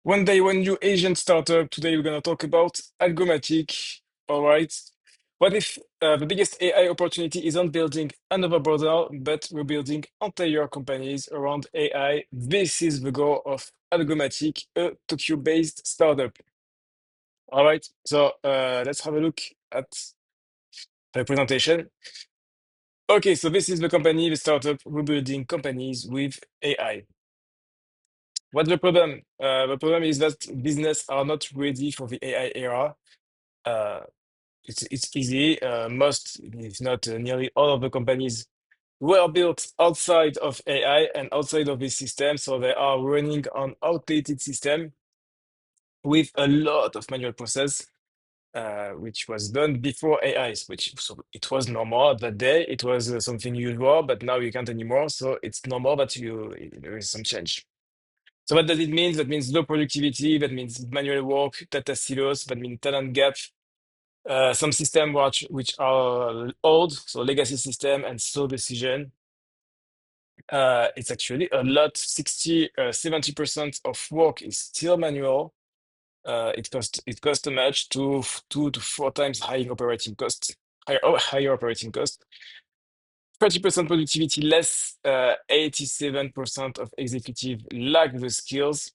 One day, one new Asian startup. Today, we're going to talk about Algomatic. All right. What if the biggest AI opportunity isn't building another browser, but we're building entire companies around AI? This is the goal of Algomatic, a Tokyo-based startup. All right. So let's have a look at the presentation. Okay, so this is the company, the startup. We're building companies with AI. What's the problem? The problem is that business are not ready for the AI era. Uh, it's easy. Most, if not nearly all of the companies were built outside of AI and outside of this system, so they are running on outdated system with a lot of manual process, which was done before AI, which so it was normal that day. It was something usual, but now you can't anymore. So it's normal that there is some change. So what does it mean? That means low productivity. That means manual work, data silos. That means talent gap. Some systems which are old, so legacy system and slow decision. It's actually a lot. 70% of work is still manual. It costs too much, 2 to 4 times higher operating cost. Higher operating cost. 30% productivity less. 87% of executive lack the skills.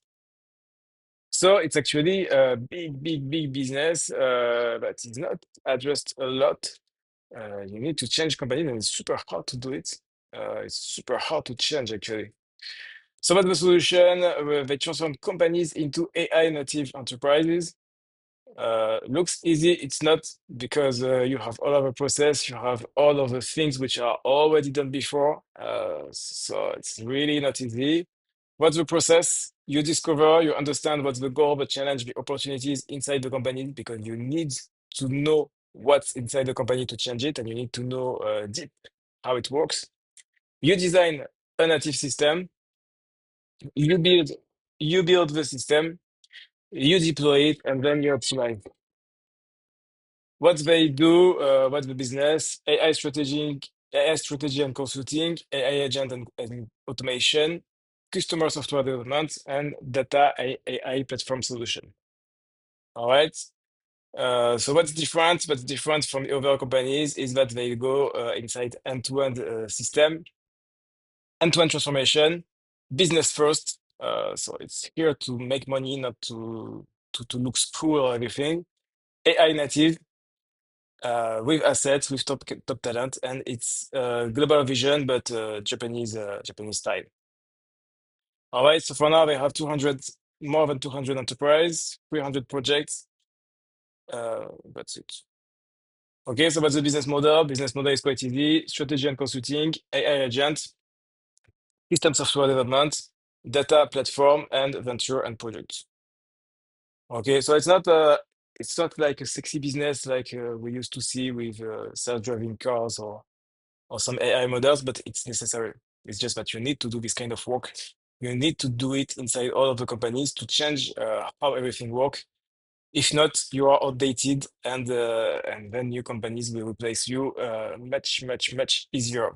So it's actually a big business that is not addressed a lot. You need to change companies, and it's super hard to do it. It's super hard to change, actually. So what's the solution? They transform companies into AI native enterprises. Looks easy. It's not because you have all of the process, you have all of the things which are already done before. So it's really not easy. What's the process? You discover, you understand what's the goal, the challenge, the opportunities inside the company, because you need to know what's inside the company to change it, and you need to know deep how it works. You design a native system, you build, you build the system, you deploy it, and then you optimize. What they do, what's the business? AI strategy and consulting, AI agent and automation, customer software development, and data AI platform solution. All right. So what's different? What's different from the other companies is that they go inside end-to-end system, end-to-end transformation, business first. So it's here to make money, not to look cool or everything. AI native with assets, with top talent, and it's global vision, but Japanese style. All right. So for now, they have 200, more than 200 enterprise, 300 projects. That's it. Okay. So what's the business model? Business model is quite easy. Strategy and consulting, AI agent, system software development, data platform, and venture and projects. Okay. So it's not like a sexy business like we used to see with self-driving cars or some AI models, but it's necessary. It's just that you need to do this kind of work. You need to do it inside all of the companies to change how everything works. If not, you are outdated, and then new companies will replace you much easier.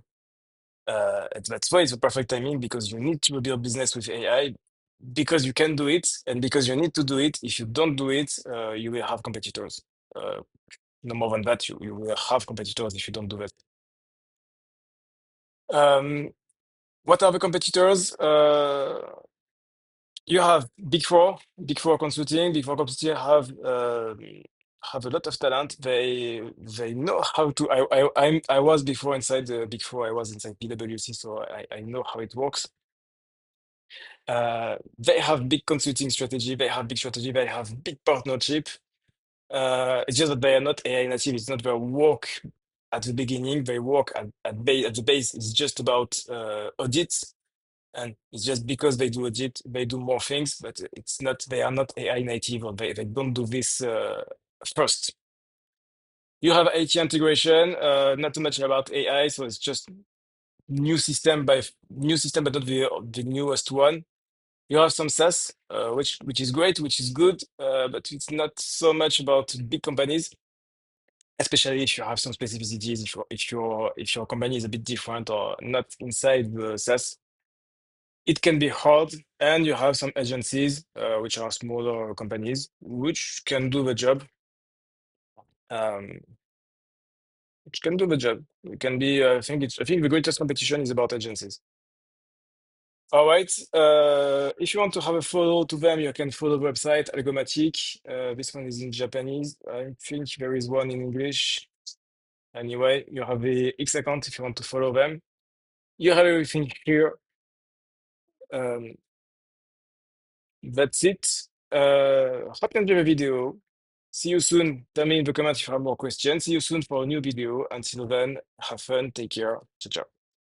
And that's why it's a perfect timing because you need to build business with AI because you can do it and because you need to do it. If you don't do it, you will have competitors. Uh, no more than that, you will have competitors if you don't do that. Um, What are the competitors? You have Big Four consulting. Big Four consulting have a lot of talent. They know how to. I was before inside the Big Four. I was inside PwC, so I know how it works. They have big consulting strategy. They have big strategy. They have big partnership. It's just that they are not AI native. It's not their work at the beginning. They work at the base. It's just about audits. And it's just because they do audit, they do more things, but it's not, they are not AI native or they don't do this first. You have IT integration, not too much about AI, so it's just new system, but not the newest one. You have some SaaS, which is great, which is good, but it's not so much about big companies, especially if you have some specificities, if your company is a bit different or not inside the SaaS. It can be hard, and you have some agencies, which are smaller companies, which can do the job. Um, which can do the job. It can be. I think the greatest competition is about agencies. All right. If you want to have a follow to them, you can follow the website Algomatic. This one is in Japanese. I think there is one in English. Anyway, you have the X account if you want to follow them. You have everything here. Um, that's it. Hope you enjoy the video. See you soon. Tell me in the comments if you have more questions. See you soon for a new video. Until then, have fun. Take care. Ciao, ciao.